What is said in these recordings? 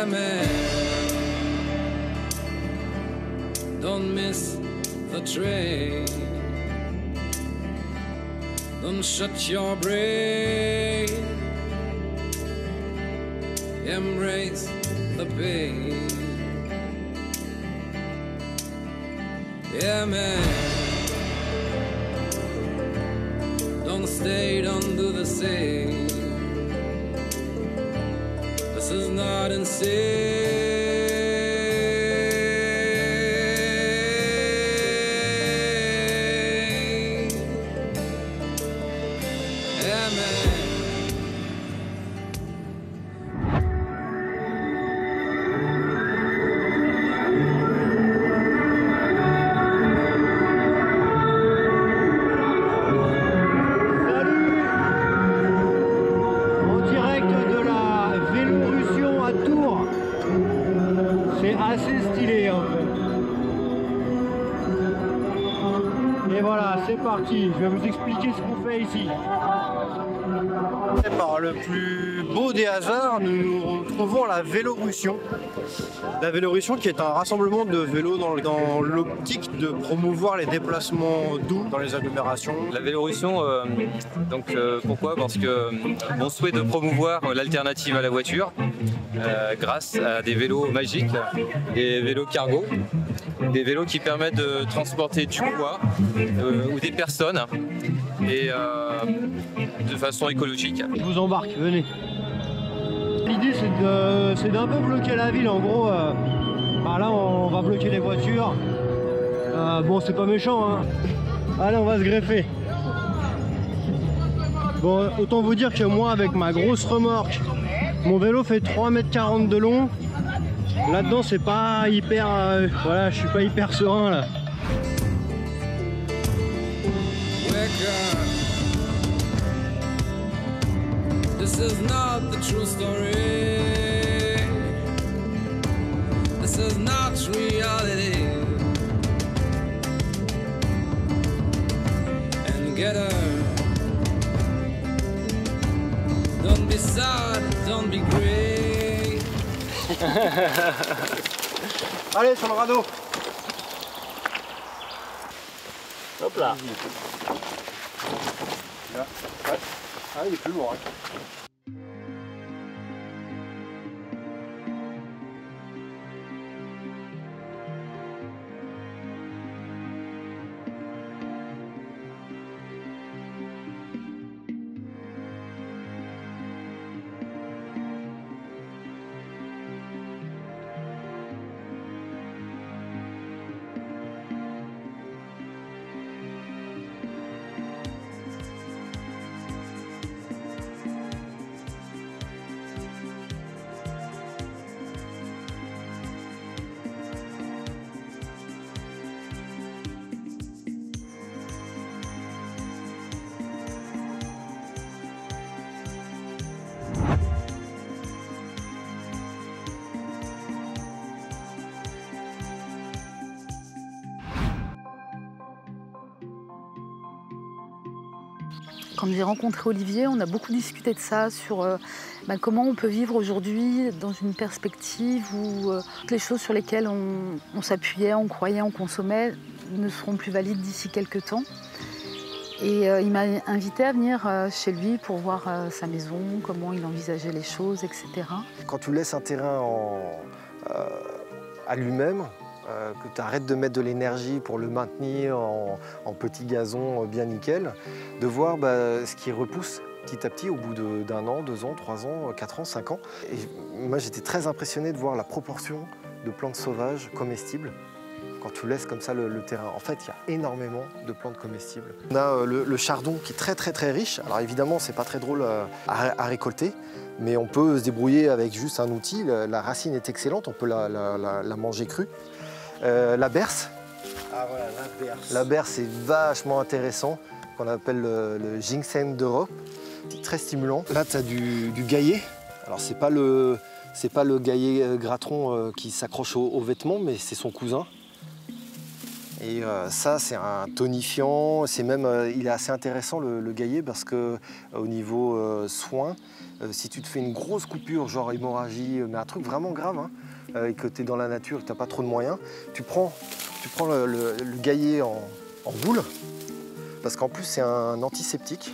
Yeah, man, don't miss the train. Don't shut your brain. Embrace the pain. Yeah, man, don't stay, don't do the same. This is not insane. Yeah, man. C'est assez stylé en fait. Et voilà, c'est parti. Je vais vous expliquer ce qu'on fait ici. Par le plus beau des hasards, nous nous retrouvons à la Vélorussion. La Vélorussion qui est un rassemblement de vélos dans l'optique de promouvoir les déplacements doux dans les agglomérations. La Vélorussion, pourquoi? Parce que mon souhait de promouvoir l'alternative à la voiture grâce à des vélos magiques, des vélos cargo, des vélos qui permettent de transporter du poids ou des personnes et de façon écologique. Je vous embarque, venez. L'idée c'est d'un peu bloquer la ville en gros. Là on va bloquer les voitures. Bon c'est pas méchant hein. Allez on va se greffer. Bon autant vous dire que moi avec ma grosse remorque, mon vélo fait 3,40 m de long. Là-dedans c'est pas hyper... voilà je suis pas hyper serein là. This is not the true story. This is not reality. And get her. Don't be sad, don't be great. Allez sur le radeau. Hop là. Là. Ouais. Ah il est plus lourd. Hein. Quand j'ai rencontré Olivier, on a beaucoup discuté de ça, sur comment on peut vivre aujourd'hui dans une perspective où toutes les choses sur lesquelles on s'appuyait, on croyait, on consommait ne seront plus valides d'ici quelques temps. Et il m'a invité à venir chez lui pour voir sa maison, comment il envisageait les choses, etc. Quand tu laisses un terrain à lui-même, que tu arrêtes de mettre de l'énergie pour le maintenir en petit gazon bien nickel, de voir ce qui repousse petit à petit au bout d'un an, 2 ans, 3 ans, 4 ans, 5 ans. Et moi j'étais très impressionné de voir la proportion de plantes sauvages comestibles quand tu laisses comme ça le terrain. En fait, il y a énormément de plantes comestibles. On a le chardon qui est très riche. Alors évidemment, c'est pas très drôle à récolter, mais on peut se débrouiller avec juste un outil. La racine est excellente, on peut la manger crue. La berce. Ah voilà, la berce. La berce est vachement intéressant, qu'on appelle le ginseng d'Europe. C'est très stimulant. Là, tu as du gaillet. Alors, c'est pas le gaillet gratron qui s'accroche aux vêtements, mais c'est son cousin. Et ça, c'est un tonifiant. C'est même, il est assez intéressant le gaillet parce que au niveau soins, si tu te fais une grosse coupure, genre hémorragie, mais un truc vraiment grave, hein, et que tu es dans la nature et que tu n'as pas trop de moyens, tu prends le gaillet en boule, parce qu'en plus c'est un antiseptique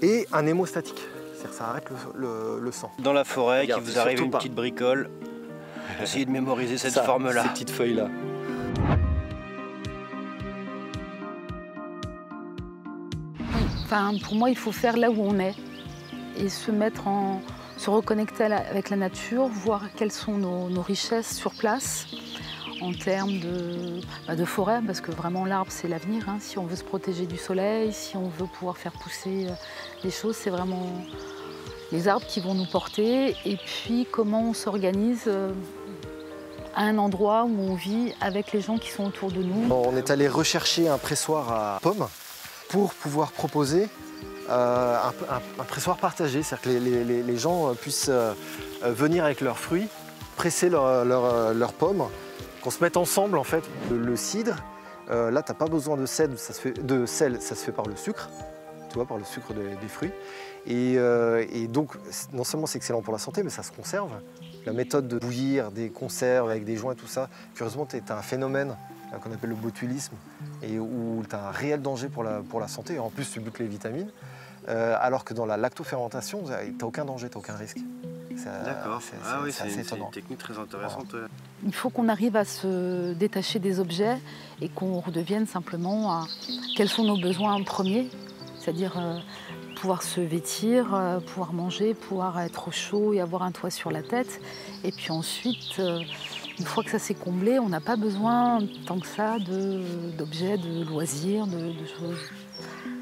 et un hémostatique. C'est-à-dire que ça arrête le sang. Dans la forêt, Regarde, qui vous arrive surtout une pas. petite bricole, essayez de mémoriser cette Ça, forme-là. ces petites feuilles-là. Enfin, pour moi, il faut faire là où on est et se reconnecter avec la nature, voir quelles sont nos richesses sur place en termes de forêt, parce que vraiment l'arbre c'est l'avenir. Hein. Si on veut se protéger du soleil, si on veut pouvoir faire pousser les choses, c'est vraiment les arbres qui vont nous porter. Et puis comment on s'organise à un endroit où on vit avec les gens qui sont autour de nous. On est allé rechercher un pressoir à pommes pour pouvoir proposer un pressoir partagé, c'est-à-dire que les gens puissent venir avec leurs fruits, presser leurs pommes, qu'on se mette ensemble en fait. Le cidre, là t'as pas besoin de sel, ça se fait par le sucre, tu vois, par le sucre des fruits. Et donc non seulement c'est excellent pour la santé, mais ça se conserve. La méthode de bouillir des conserves avec des joints et tout ça, curieusement tu as un phénomène qu'on appelle le botulisme, et où tu as un réel danger pour la santé, et en plus tu butes les vitamines, alors que dans la lactofermentation, tu n'as aucun danger, tu n'as aucun risque. D'accord, c'est étonnant. une technique très intéressante. Voilà. Il faut qu'on arrive à se détacher des objets et qu'on redevienne simplement à quels sont nos besoins premiers, c'est-à-dire pouvoir se vêtir, pouvoir manger, pouvoir être au chaud et avoir un toit sur la tête. Et puis ensuite, une fois que ça s'est comblé, on n'a pas besoin tant que ça d'objets, de loisirs, de choses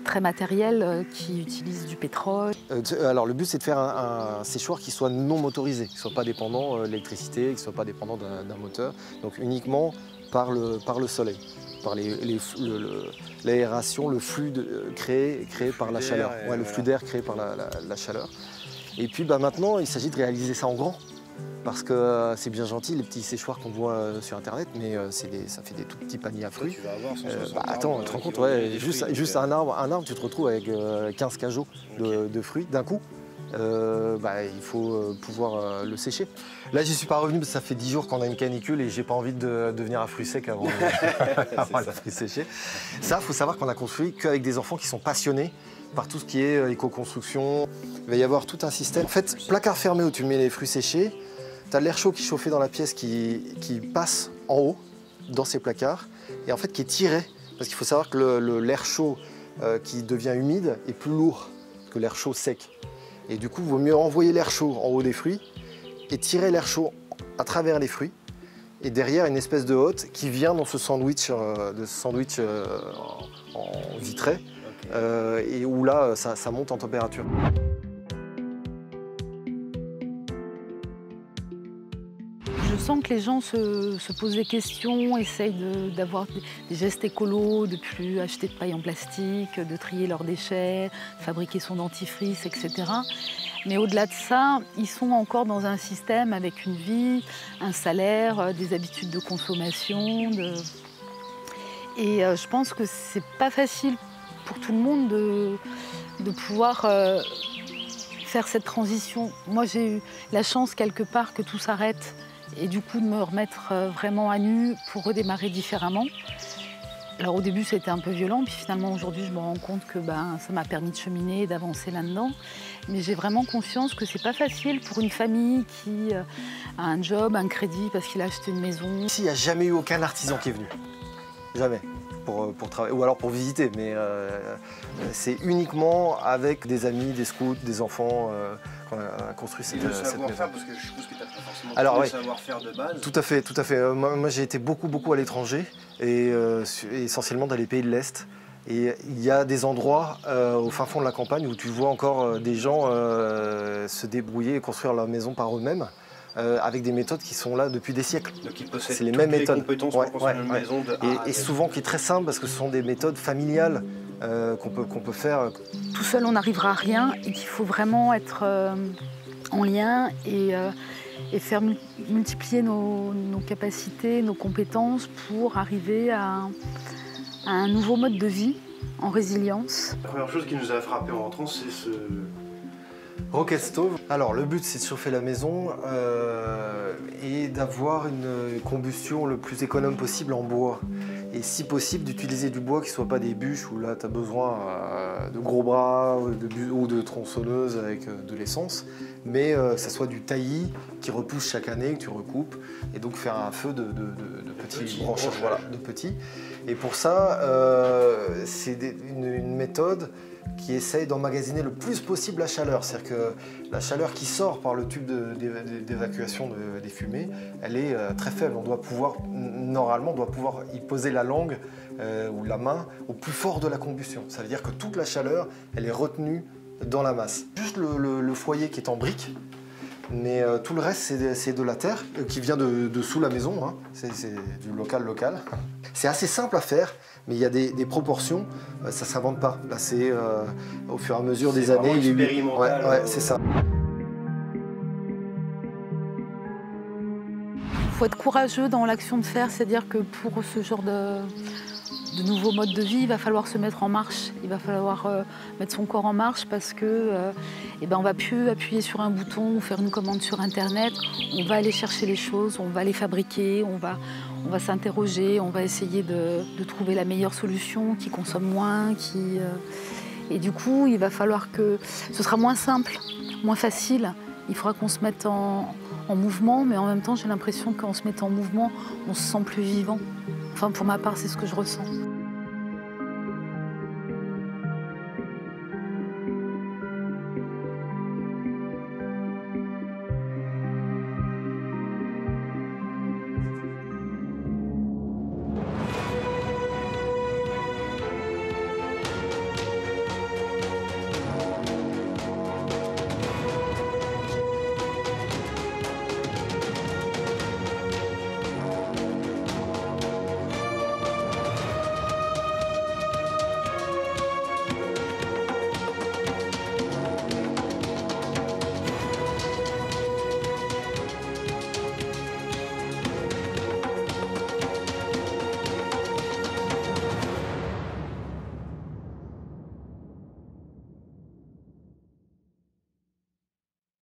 très matérielles qui utilisent du pétrole. Alors le but c'est de faire un séchoir qui soit non motorisé, qui ne soit pas dépendant de l'électricité, qui ne soit pas dépendant d'un moteur, donc uniquement par le soleil, par l'aération, le flux créé par la chaleur, le flux d'air créé par la chaleur. Et puis maintenant il s'agit de réaliser ça en grand. Parce que c'est bien gentil les petits séchoirs qu'on voit sur internet, mais ça fait des tout petits paniers à fruits. Tu vas avoir 160 attends, tu te rends compte, ouais, juste un arbre, tu te retrouves avec 15 cajots de fruits d'un coup. Il faut pouvoir le sécher. Là, j'y suis pas revenu parce que ça fait 10 jours qu'on a une canicule et j'ai pas envie de devenir à fruits secs avant la fruits séchés. Ça, il faut savoir qu'on a construit qu'avec des enfants qui sont passionnés par tout ce qui est éco-construction. Il va y avoir tout un système. En fait, placard fermé où tu mets les fruits séchés, tu as l'air chaud qui chauffait dans la pièce qui passe en haut, dans ces placards, et en fait qui est tiré. Parce qu'il faut savoir que l'air chaud qui devient humide est plus lourd que l'air chaud sec. Et du coup, il vaut mieux envoyer l'air chaud en haut des fruits et tirer l'air chaud à travers les fruits. Et derrière, une espèce de hotte qui vient dans ce sandwich, en vitré, et où là, ça monte en température. Je sens que les gens se posent des questions, essayent d'avoir des gestes écolos, de ne plus acheter de paille en plastique, de trier leurs déchets, fabriquer son dentifrice, etc. Mais au-delà de ça, ils sont encore dans un système avec une vie, un salaire, des habitudes de consommation. Et je pense que c'est pas facile pour tout le monde de pouvoir faire cette transition. Moi, j'ai eu la chance quelque part que tout s'arrête et du coup de me remettre vraiment à nu pour redémarrer différemment. Alors au début c'était un peu violent, puis finalement aujourd'hui je me rends compte que ça m'a permis de cheminer et d'avancer là-dedans. Mais j'ai vraiment conscience que c'est pas facile pour une famille qui a un job, un crédit parce qu'il a acheté une maison. Ici il n'y a jamais eu aucun artisan qui est venu. Jamais. Pour travailler, ou alors pour visiter, mais c'est uniquement avec des amis, des scouts, des enfants qu'on a construit cette maison. Parce que je suppose que tu n'as pas forcément le savoir-faire de base. Tout à fait, tout à fait. Moi j'ai été beaucoup à l'étranger, et essentiellement dans les pays de l'Est. Et il y a des endroits au fin fond de la campagne où tu vois encore des gens se débrouiller et construire leur maison par eux-mêmes. Avec des méthodes qui sont là depuis des siècles. Donc ils possèdent c'est les mêmes méthodes. Compétences pour construire une maison de et souvent qui est très simple parce que ce sont des méthodes familiales qu'on peut faire. Tout seul on n'arrivera à rien et qu'il faut vraiment être en lien et et faire multiplier nos capacités, nos compétences pour arriver à un nouveau mode de vie en résilience. La première chose qui nous a frappé en rentrant, c'est ce Rocket Stove. Alors le but c'est de chauffer la maison et d'avoir une combustion le plus économe possible en bois. Et si possible d'utiliser du bois qui ne soit pas des bûches où là tu as besoin de gros bras ou de tronçonneuses avec de l'essence, mais que ça soit du taillis qui repousse chaque année, que tu recoupes, et donc faire un feu de petits branchages, voilà, de petits. Et pour ça, c'est une méthode qui essaye d'emmagasiner le plus possible la chaleur. C'est-à-dire que la chaleur qui sort par le tube d'évacuation des fumées, elle est très faible. Normalement, on doit pouvoir y poser la langue ou la main au plus fort de la combustion. Ça veut dire que toute la chaleur, elle est retenue dans la masse. Juste le foyer qui est en briques, mais tout le reste, c'est de la terre qui vient de sous la maison. Hein. C'est du local. C'est assez simple à faire, mais il y a des proportions, ça ne s'invente pas. Là, c'est au fur et à mesure des années. Expérimental. Ouais, c'est ça. Il faut être courageux dans l'action de faire, c'est-à-dire que pour ce genre de nouveaux modes de vie, il va falloir se mettre en marche, il va falloir mettre son corps en marche parce que on ne va plus appuyer sur un bouton ou faire une commande sur Internet, on va aller chercher les choses, on va les fabriquer, on va s'interroger, on va essayer de trouver la meilleure solution qui consomme moins, et du coup il va falloir que ce sera moins simple, moins facile, il faudra qu'on se mette en mouvement, mais en même temps j'ai l'impression qu'en se mettant en mouvement, on se sent plus vivant. Enfin, pour ma part, c'est ce que je ressens.